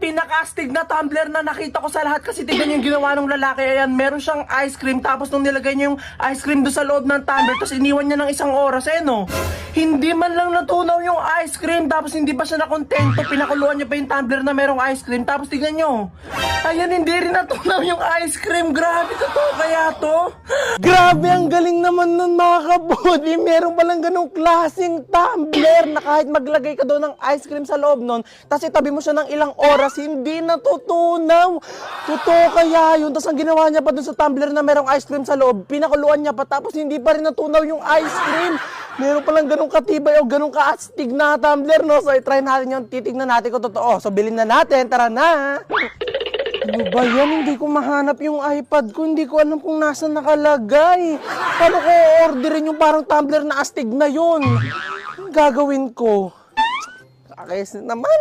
pinaka-astig na tumbler na nakita ko sa lahat kasi tignan yung ginawa ng lalaki. Ayan, meron siyang ice cream tapos nung nilagay niya yung ice cream doon sa loob ng tumbler tapos iniwan niya ng isang oras. Eh no, hindi man lang natunaw yung ice cream tapos hindi pa siya nakontento. Pinakuluan niya pa yung tumbler na merong ice cream tapos tignan nyo. Ayan, hindi rin natunaw yung ice cream. Grabe, totoo kaya to? Grabe, ang galing naman nun mga kabody. Meron palang ganong klaseng tumbler na kahit maglagay ka doon ng ice cream sa loob nun, tapos itabi mo siya ng ilang oras, hindi natutunaw. Totoo kaya yun? Tapos ang ginawa niya pa doon sa tumbler na merong ice cream sa loob, pinakuluan niya pa tapos hindi pa rin natunaw yung ice cream. Meron palang ganong katibay o ganong kaastig na tumbler, no? So, try natin yun. Titignan natin kung totoo. So, bilhin na natin. Tara na! Ano ba yan? Hindi ko mahanap yung iPad ko. Hindi ko alam kung nasa nakalagay. Paano ko orderin yung parang tumbler na astig na yun? Anong gagawin ko? Kakayos naman.